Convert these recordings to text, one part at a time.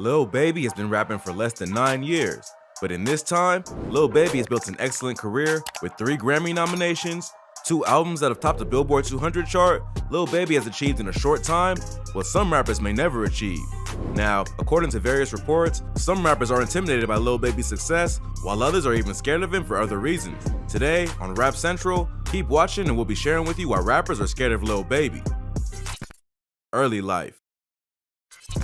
Lil Baby has been rapping for less than 9 years, but in this time, Lil Baby has built an excellent career with 3 Grammy nominations, 2 albums that have topped the Billboard 200 chart. Lil Baby has achieved in a short time what some rappers may never achieve. Now, according to various reports, some rappers are intimidated by Lil Baby's success, while others are even scared of him for other reasons. Today, on Rap Central, keep watching and we'll be sharing with you why rappers are scared of Lil Baby. Early life.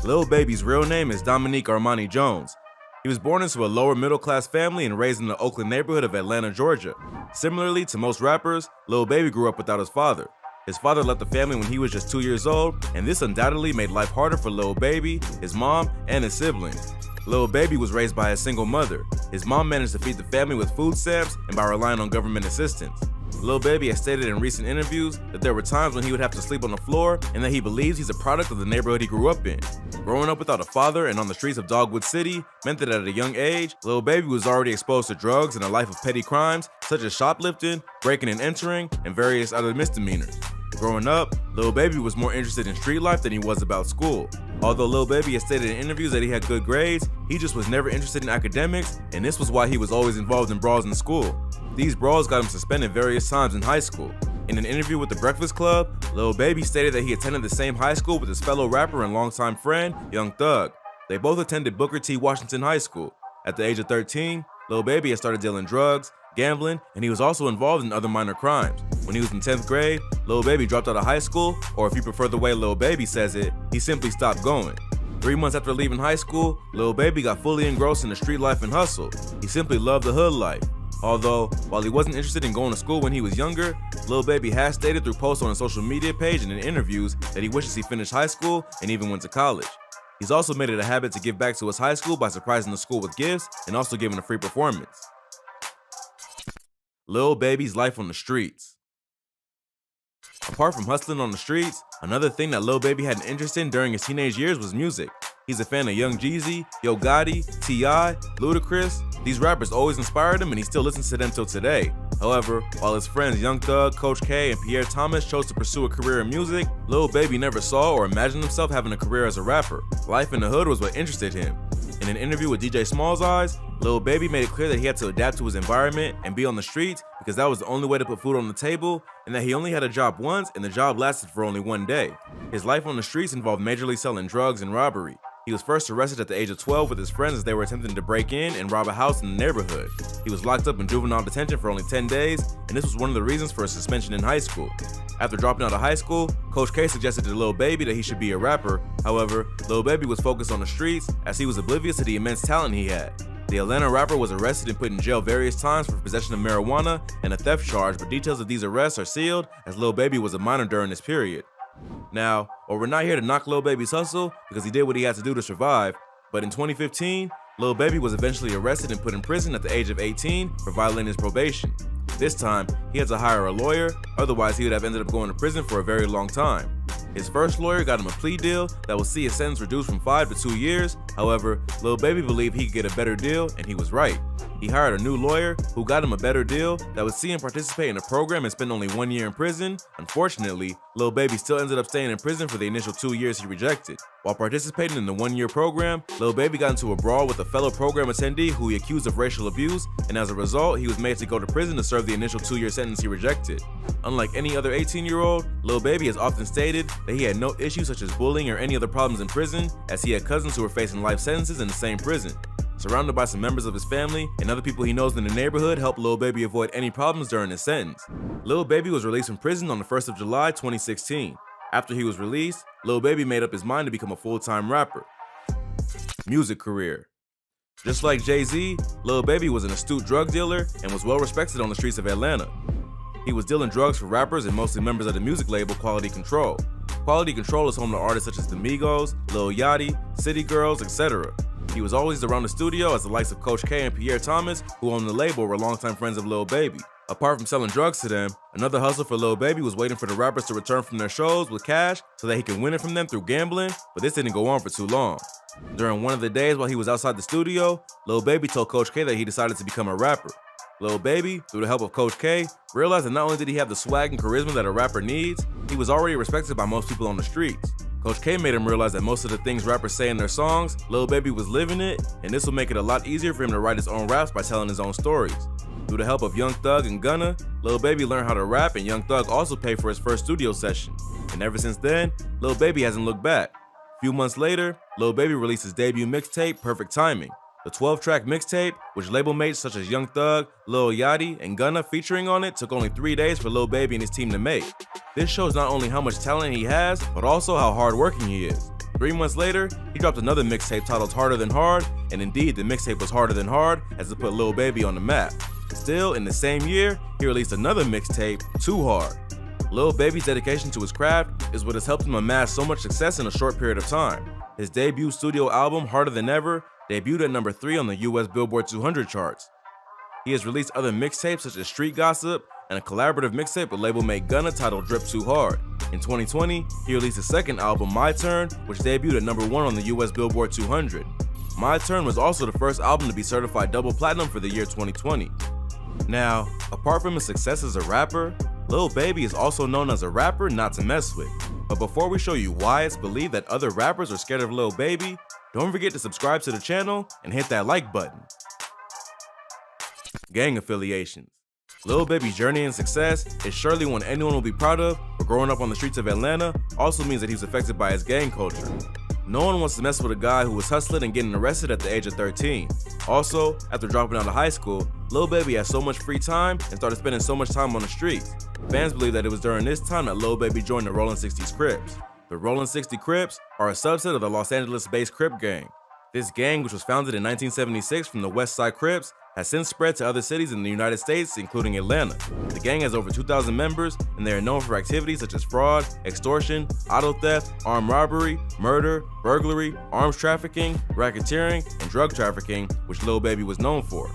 Lil Baby's real name is Dominique Armani Jones. He was born into a lower middle class family and raised in the Oakland neighborhood of Atlanta, Georgia. Similarly to most rappers, Lil Baby grew up without his father. His father left the family when he was just 2 years old, and this undoubtedly made life harder for Lil Baby, his mom, and his siblings. Lil Baby was raised by a single mother. His mom managed to feed the family with food stamps and by relying on government assistance. Lil Baby has stated in recent interviews that there were times when he would have to sleep on the floor and that he believes he's a product of the neighborhood he grew up in. Growing up without a father and on the streets of Dogwood City meant that at a young age, Lil Baby was already exposed to drugs and a life of petty crimes such as shoplifting, breaking and entering, and various other misdemeanors. Growing up, Lil Baby was more interested in street life than he was about school. Although Lil Baby has stated in interviews that he had good grades, he just was never interested in academics, and this was why he was always involved in brawls in school. These brawls got him suspended various times in high school. In an interview with The Breakfast Club, Lil Baby stated that he attended the same high school with his fellow rapper and longtime friend, Young Thug. They both attended Booker T. Washington High School. At the age of 13, Lil Baby had started dealing drugs, gambling, and he was also involved in other minor crimes. When he was in 10th grade, Lil Baby dropped out of high school, or if you prefer the way Lil Baby says it, he simply stopped going. 3 months after leaving high school, Lil Baby got fully engrossed in the street life and hustle. He simply loved the hood life. Although, while he wasn't interested in going to school when he was younger, Lil Baby has stated through posts on his social media page and in interviews that he wishes he finished high school and even went to college. He's also made it a habit to give back to his high school by surprising the school with gifts and also giving a free performance. Lil Baby's life on the streets. Apart from hustling on the streets, another thing that Lil Baby had an interest in during his teenage years was music. He's a fan of Young Jeezy, Yo Gotti, T.I., Ludacris. These rappers always inspired him and he still listens to them till today. However, while his friends Young Thug, Coach K, and Pierre Thomas chose to pursue a career in music, Lil Baby never saw or imagined himself having a career as a rapper. Life in the hood was what interested him. In an interview with DJ Small's Eyes, Lil Baby made it clear that he had to adapt to his environment and be on the streets because that was the only way to put food on the table, and that he only had a job once and the job lasted for only 1 day. His life on the streets involved majorly selling drugs and robbery. He was first arrested at the age of 12 with his friends as they were attempting to break in and rob a house in the neighborhood. He was locked up in juvenile detention for only 10 days, and this was one of the reasons for his suspension in high school. After dropping out of high school, Coach K suggested to Lil Baby that he should be a rapper. However, Lil Baby was focused on the streets as he was oblivious to the immense talent he had. The Atlanta rapper was arrested and put in jail various times for possession of marijuana and a theft charge, but details of these arrests are sealed as Lil Baby was a minor during this period. Now, while we're not here to knock Lil Baby's hustle because he did what he had to do to survive, but in 2015, Lil Baby was eventually arrested and put in prison at the age of 18 for violating his probation. This time, he had to hire a lawyer, otherwise he would have ended up going to prison for a very long time. His first lawyer got him a plea deal that would see his sentence reduced from 5 to 2 years. However, Lil Baby believed he could get a better deal, and he was right. He hired a new lawyer who got him a better deal that would see him participate in a program and spend only 1 year in prison. Unfortunately, Lil Baby still ended up staying in prison for the initial 2 years he rejected. While participating in the 1-year program, Lil Baby got into a brawl with a fellow program attendee who he accused of racial abuse, and as a result, he was made to go to prison to serve the initial 2-year sentence he rejected. Unlike any other 18-year-old, Lil Baby has often stated that he had no issues such as bullying or any other problems in prison, as he had cousins who were facing life sentences in the same prison. Surrounded by some members of his family and other people he knows in the neighborhood helped Lil Baby avoid any problems during his sentence. Lil Baby was released from prison on the 1st of July 2016. After he was released, Lil Baby made up his mind to become a full-time rapper. Music career. Just like Jay-Z, Lil Baby was an astute drug dealer and was well respected on the streets of Atlanta. He was dealing drugs for rappers and mostly members of the music label Quality Control. Quality Control is home to artists such as the Migos, Lil Yachty, City Girls, etc. He was always around the studio as the likes of Coach K and Pierre Thomas, who owned the label, were longtime friends of Lil Baby. Apart from selling drugs to them, another hustle for Lil Baby was waiting for the rappers to return from their shows with cash so that he could win it from them through gambling, but this didn't go on for too long. During one of the days while he was outside the studio, Lil Baby told Coach K that he decided to become a rapper. Lil Baby, through the help of Coach K, realized that not only did he have the swag and charisma that a rapper needs, he was already respected by most people on the streets. Coach K made him realize that most of the things rappers say in their songs, Lil Baby was living it, and this will make it a lot easier for him to write his own raps by telling his own stories. Through the help of Young Thug and Gunna, Lil Baby learned how to rap, and Young Thug also paid for his first studio session. And ever since then, Lil Baby hasn't looked back. A few months later, Lil Baby released his debut mixtape, Perfect Timing. The 12-track mixtape, which label mates such as Young Thug, Lil Yachty, and Gunna featuring on it, took only 3 days for Lil Baby and his team to make. This shows not only how much talent he has, but also how hardworking he is. 3 months later, he dropped another mixtape titled Harder Than Hard, and indeed the mixtape was harder than hard as it put Lil Baby on the map. Still, in the same year, he released another mixtape, Too Hard. Lil Baby's dedication to his craft is what has helped him amass so much success in a short period of time. His debut studio album, Harder Than Ever, debuted at number 3 on the US Billboard 200 charts. He has released other mixtapes such as Street Gossip and a collaborative mixtape with label mate Gunna titled Drip Too Hard. In 2020, he released his second album, My Turn, which debuted at number 1 on the US Billboard 200. My Turn was also the first album to be certified double platinum for the year 2020. Now, apart from his success as a rapper, Lil Baby is also known as a rapper not to mess with. But before we show you why it's believed that other rappers are scared of Lil Baby, don't forget to subscribe to the channel and hit that like button. Gang affiliations. Lil Baby's journey and success is surely one anyone will be proud of, but growing up on the streets of Atlanta also means that he was affected by his gang culture. No one wants to mess with a guy who was hustling and getting arrested at the age of 13. Also, after dropping out of high school, Lil Baby had so much free time and started spending so much time on the streets. Fans believe that it was during this time that Lil Baby joined the Rollin' 60s Crips. The Rollin' 60 Crips are a subset of the Los Angeles-based Crip gang. This gang, which was founded in 1976 from the West Side Crips, has since spread to other cities in the United States, including Atlanta. The gang has over 2,000 members, and they are known for activities such as fraud, extortion, auto theft, armed robbery, murder, burglary, arms trafficking, racketeering, and drug trafficking, which Lil Baby was known for.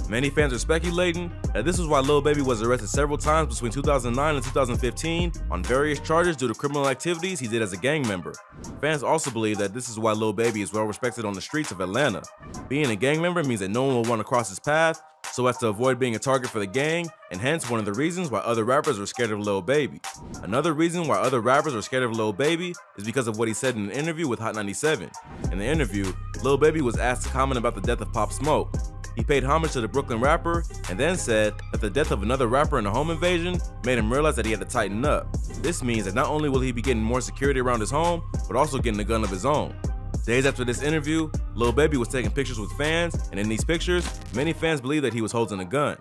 Many fans are speculating that this is why Lil Baby was arrested several times between 2009 and 2015 on various charges due to criminal activities he did as a gang member. Fans also believe that this is why Lil Baby is well respected on the streets of Atlanta. Being a gang member means that no one will want to cross his path, so as to avoid being a target for the gang, and hence one of the reasons why other rappers are scared of Lil Baby. Another reason why other rappers are scared of Lil Baby is because of what he said in an interview with Hot 97. In the interview, Lil Baby was asked to comment about the death of Pop Smoke. He paid homage to the Brooklyn rapper and then said that the death of another rapper in a home invasion made him realize that he had to tighten up. This means that not only will he be getting more security around his home, but also getting a gun of his own. Days after this interview, Lil Baby was taking pictures with fans, and in these pictures, many fans believe that he was holding a gun.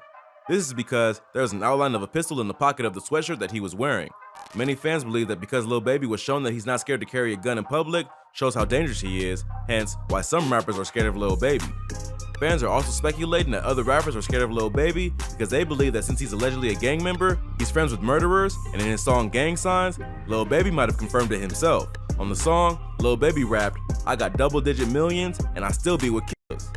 This is because there was an outline of a pistol in the pocket of the sweatshirt that he was wearing. Many fans believe that because Lil Baby was shown that he's not scared to carry a gun in public, shows how dangerous he is, hence why some rappers are scared of Lil Baby. Fans are also speculating that other rappers are scared of Lil Baby because they believe that since he's allegedly a gang member, he's friends with murderers, and in his song Gang Signs, Lil Baby might have confirmed it himself. On the song, Lil Baby rapped, "I got double-digit millions, and I still be with killers."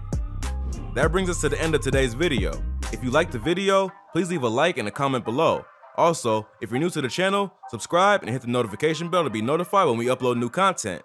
That brings us to the end of today's video. If you liked the video, please leave a like and a comment below. Also, if you're new to the channel, subscribe and hit the notification bell to be notified when we upload new content.